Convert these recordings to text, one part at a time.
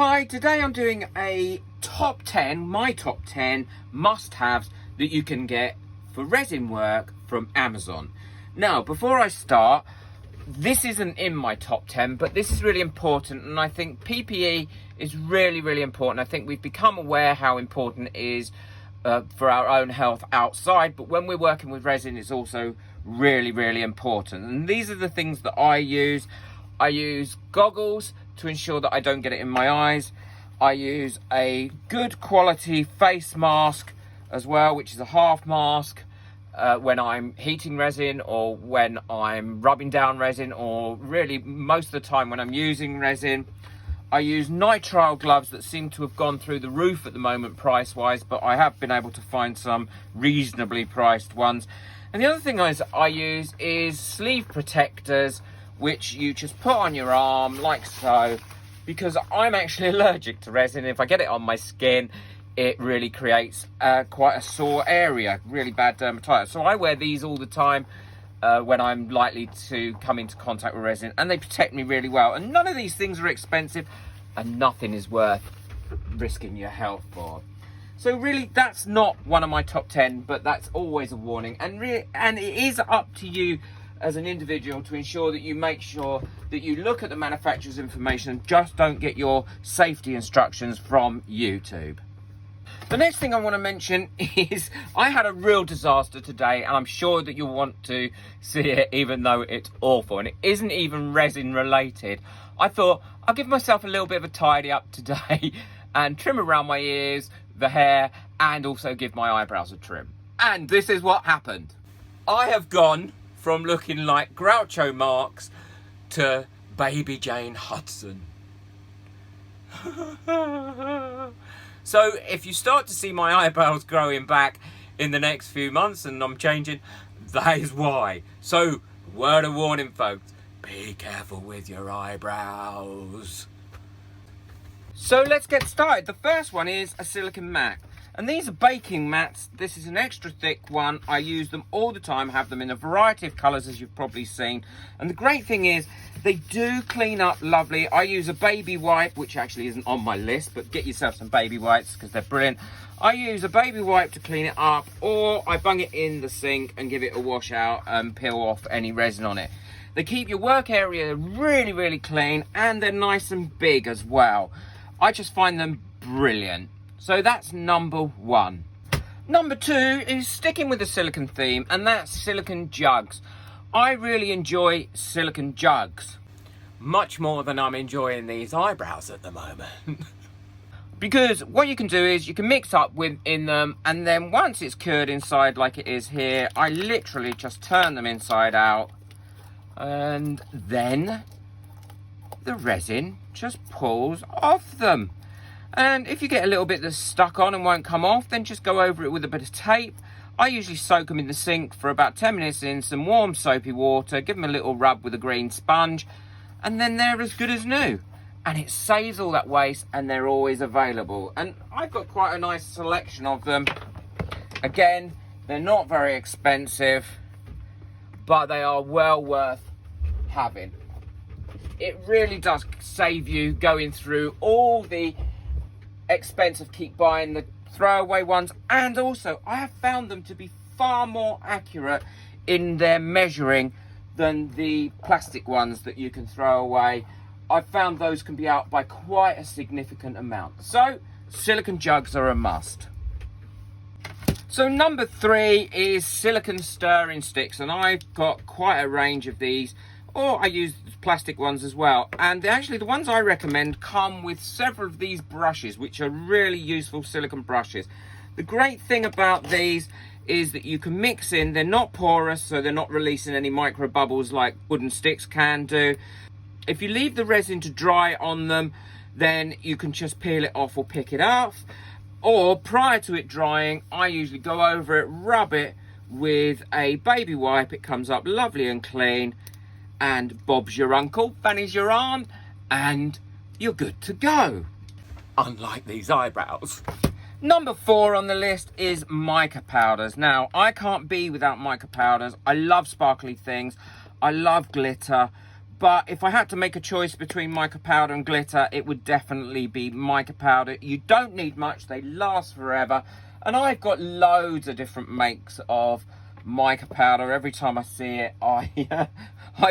Hi, today I'm doing a top 10, my top 10 must-haves that you can get for resin work from Amazon. Now, before I start, this isn't in my top 10, but this is really important, and I think PPE is really important. I think we've become aware how important it is for our own health outside, but when we're working with resin, it's also really important. And these are the things that I use. I use goggles to ensure that I don't get it in my eyes. I use a good quality face mask as well, which is a half mask when I'm heating resin or when I'm rubbing down resin, or really most of the time when I'm using resin. I use nitrile gloves that seem to have gone through the roof at the moment price wise, but I have been able to find some reasonably priced ones. And the other thing I use is sleeve protectors, which you just put on your arm like so, because I'm actually allergic to resin. If I get it on my skin, it really creates quite a sore area, really bad dermatitis. So I wear these all the time when I'm likely to come into contact with resin, and they protect me really well. And none of these things are expensive, and nothing is worth risking your health for. So really, that's not one of my top 10, but that's always a warning. And it is up to you as an individual to ensure that you make sure that you look at the manufacturer's information and just don't get your safety instructions from YouTube. The next thing I want to mention is I had a real disaster today, and I'm sure that you'll want to see it even though it's awful, and it isn't even resin related. I thought I'll give myself a little bit of a tidy up today and trim around my ears, the hair, and also give my eyebrows a trim. And this is what happened. I have gone from looking like Groucho Marx to Baby Jane Hudson. So if you start to see my eyebrows growing back in the next few months and I'm changing, that is why. So, word of warning, folks, be careful with your eyebrows. So let's get started. The first one is a silicone mat. And these are baking mats. This is an extra thick one. I use them all the time, have them in a variety of colours, as you've probably seen. And the great thing is, they do clean up lovely. I use a baby wipe, which actually isn't on my list, but get yourself some baby wipes because they're brilliant. I use a baby wipe to clean it up, or I bung it in the sink and give it a wash out and peel off any resin on it. They keep your work area really clean, and they're nice and big as well. I just find them brilliant. So that's number one. Number two is sticking with the silicone theme, and that's silicone jugs. I really enjoy silicone jugs, much more than I'm enjoying these eyebrows at the moment. Because what you can do is you can mix up in them, and then once it's cured inside like it is here, I literally just turn them inside out, and then the resin just pulls off them. And if you get a little bit that's stuck on and won't come off, then just go over it with a bit of tape. I usually soak them in the sink for about 10 minutes in some warm soapy water, give them a little rub with a green sponge, and then they're as good as new. And it saves all that waste, and they're always available. And I've got quite a nice selection of them. Again, they're not very expensive, but they are well worth having. It really does save you going through all the expense of keep buying the throwaway ones, and also I have found them to be far more accurate in their measuring than the plastic ones that you can throw away. I've found those can be out by quite a significant amount. So silicone jugs are a must. So number three is silicone stirring sticks, and I've got quite a range of these, or I use plastic ones as well. And actually the ones I recommend come with several of these brushes, which are really useful silicone brushes. The great thing about these is that you can mix in, they're not porous, so they're not releasing any micro bubbles like wooden sticks can do. If you leave the resin to dry on them, then you can just peel it off or pick it off. Or prior to it drying, I usually go over it, rub it with a baby wipe. It comes up lovely and clean, and Bob's your uncle, Fanny's your aunt, and you're good to go. Unlike these eyebrows. Number four on the list is mica powders. Now, I can't be without mica powders. I love sparkly things. I love glitter, But if I had to make a choice between mica powder and glitter, it would definitely be mica powder. You don't need much, they last forever. And I've got loads of different makes of mica powder. Every time I see it, I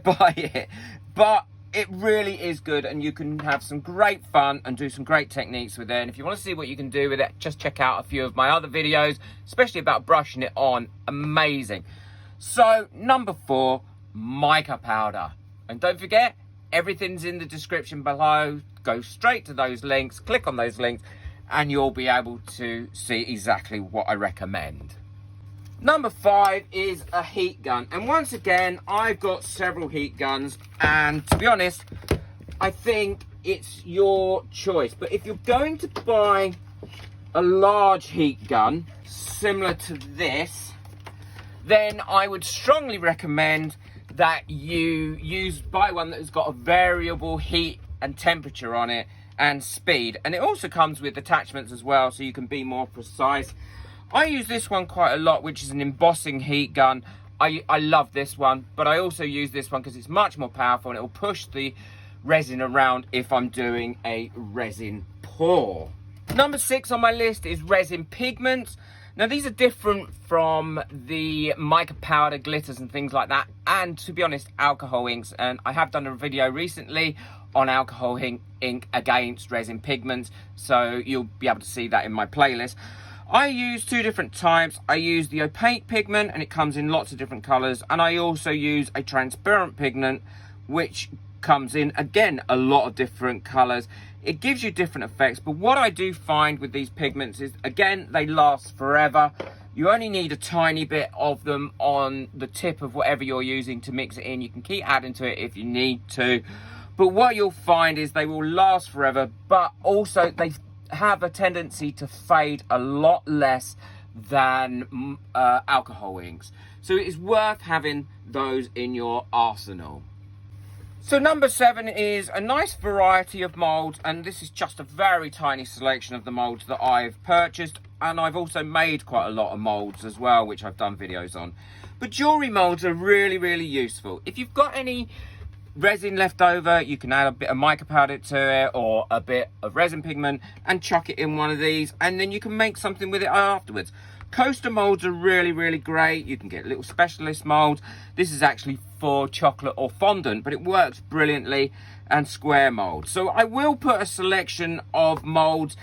buy it. But it really is good, and you can have some great fun and do some great techniques with it. And if you want to see what you can do with it, just check out a few of my other videos, especially about brushing it on. Amazing. So, number 4, mica powder. And don't forget, everything's in the description below. Go straight to those links, click on those links, and you'll be able to see exactly what I recommend. Number 5 is a heat gun. And once again, I've got several heat guns. And to be honest, I think it's your choice. But if you're going to buy a large heat gun, similar to this, then I would strongly recommend that you buy one that has got a variable heat and temperature on it and speed. And it also comes with attachments as well, so you can be more precise. I use this one quite a lot, which is an embossing heat gun. I love this one, but I also use this one because it's much more powerful and it'll push the resin around if I'm doing a resin pour. Number 6 on my list is resin pigments. Now, these are different from the mica powder, glitters and things like that, and to be honest, alcohol inks. And I have done a video recently on alcohol ink against resin pigments, so you'll be able to see that in my playlist. I use 2 different types. I use the opaque pigment, and it comes in lots of different colors, and I also use a transparent pigment, which comes in, again, a lot of different colors. It gives you different effects, but what I do find with these pigments is, again, they last forever. You only need a tiny bit of them on the tip of whatever you're using to mix it in. You can keep adding to it if you need to, but what you'll find is they will last forever, but also they have a tendency to fade a lot less than alcohol inks. So it is worth having those in your arsenal. So number 7 is a nice variety of molds, and this is just a very tiny selection of the molds that I've purchased, and I've also made quite a lot of molds as well, which I've done videos on. But jewelry molds are really, really useful. If you've got any resin left over, you can add a bit of mica powder to it or a bit of resin pigment and chuck it in one of these, and then you can make something with it afterwards. Coaster molds are really, really great. You can get little specialist molds. This is actually for chocolate or fondant, but it works brilliantly, and square molds. So I will put a selection of molds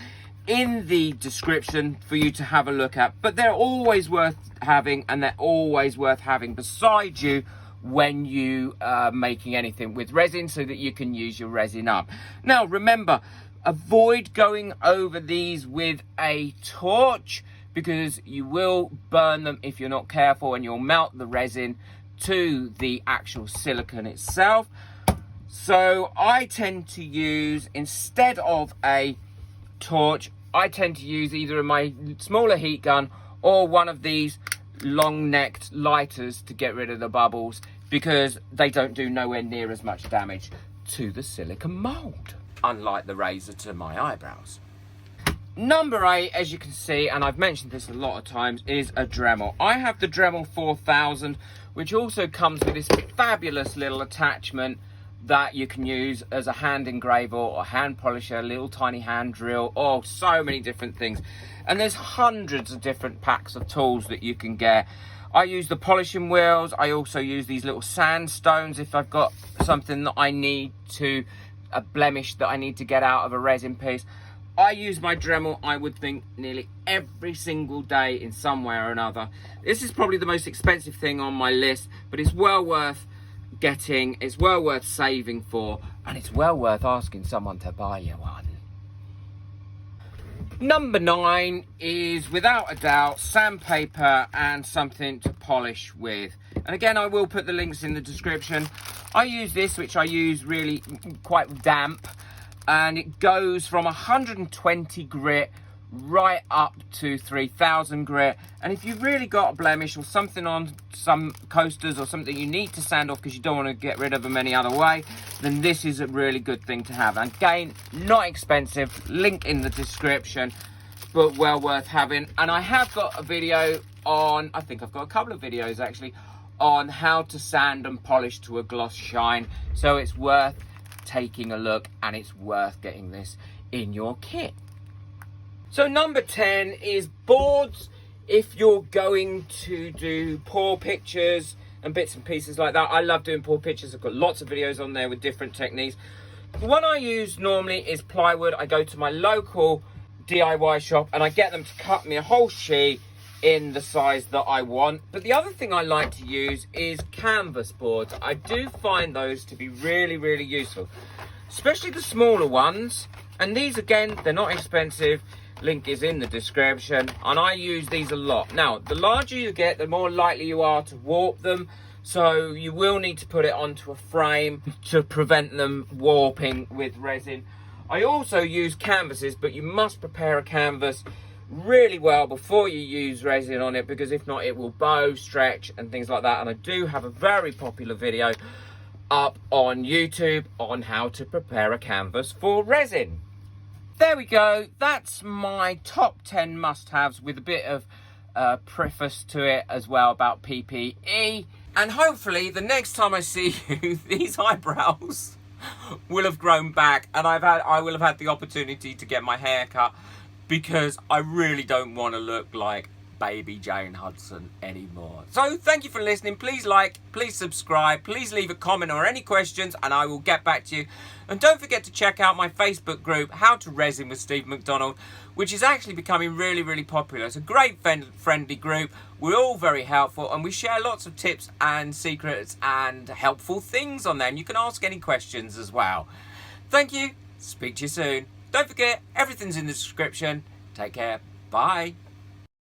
in the description for you to have a look at, but they're always worth having, and they're always worth having beside you when you are making anything with resin, so that you can use your resin up. Now remember, avoid going over these with a torch, because you will burn them if you're not careful, and you'll melt the resin to the actual silicone itself. So I tend to use, instead of a torch, I tend to use either my smaller heat gun or one of these long-necked lighters to get rid of the bubbles, because they don't do nowhere near as much damage to the silicone mold, unlike the razor to my eyebrows. Number 8, as you can see, and I've mentioned this a lot of times, is a Dremel. I have the Dremel 4000, which also comes with this fabulous little attachment that you can use as a hand engraver or hand polisher, a little tiny hand drill, or so many different things. And there's hundreds of different packs of tools that you can get. I use the polishing wheels. I also use these little sandstones if I've got something that I need to, a blemish that I need to get out of a resin piece. I use my Dremel, I would think, nearly every single day in some way or another. This is probably the most expensive thing on my list, but it's well worth getting, it's well worth saving for, and it's well worth asking someone to buy you one. Number 9 is, without a doubt, sandpaper and something to polish with. And again, I will put the links in the description. I use this, which I use really quite damp, and it goes from 120 grit right up to 3000 grit. And if you've really got a blemish or something on some coasters or something you need to sand off because you don't want to get rid of them any other way, then this is a really good thing to have. And again, not expensive, link in the description, but well worth having. And I have got a video on, I think I've got a couple of videos actually, on how to sand and polish to a gloss shine. So it's worth taking a look, and it's worth getting this in your kit. So number 10 is boards. If you're going to do pour pictures and bits and pieces like that, I love doing pour pictures. I've got lots of videos on there with different techniques. The one I use normally is plywood. I go to my local DIY shop and I get them to cut me a whole sheet in the size that I want. But the other thing I like to use is canvas boards. I do find those to be really, really useful, especially the smaller ones. And these, again, they're not expensive. Link is in the description, and I use these a lot. Now, the larger you get, the more likely you are to warp them, so you will need to put it onto a frame to prevent them warping with resin. I also use canvases, but you must prepare a canvas really well before you use resin on it, because if not, it will bow, stretch, and things like that. And I do have a very popular video up on YouTube on how to prepare a canvas for resin. There we go. That's my top 10 must-haves with a bit of preface to it as well about PPE. And hopefully the next time I see you, these eyebrows will have grown back, and I will have had the opportunity to get my hair cut, because I really don't want to look like baby Jane Hudson anymore. So thank you for listening. Please like, please subscribe, please leave a comment or any questions, and I will get back to you. And don't forget to check out my Facebook group, How to Resin with Steve McDonald, which is actually becoming really, really popular. It's a great friendly group. We're all very helpful, and we share lots of tips and secrets and helpful things on there. And you can ask any questions as well. Thank you. Speak to you soon. Don't forget, everything's in the description. Take care. Bye.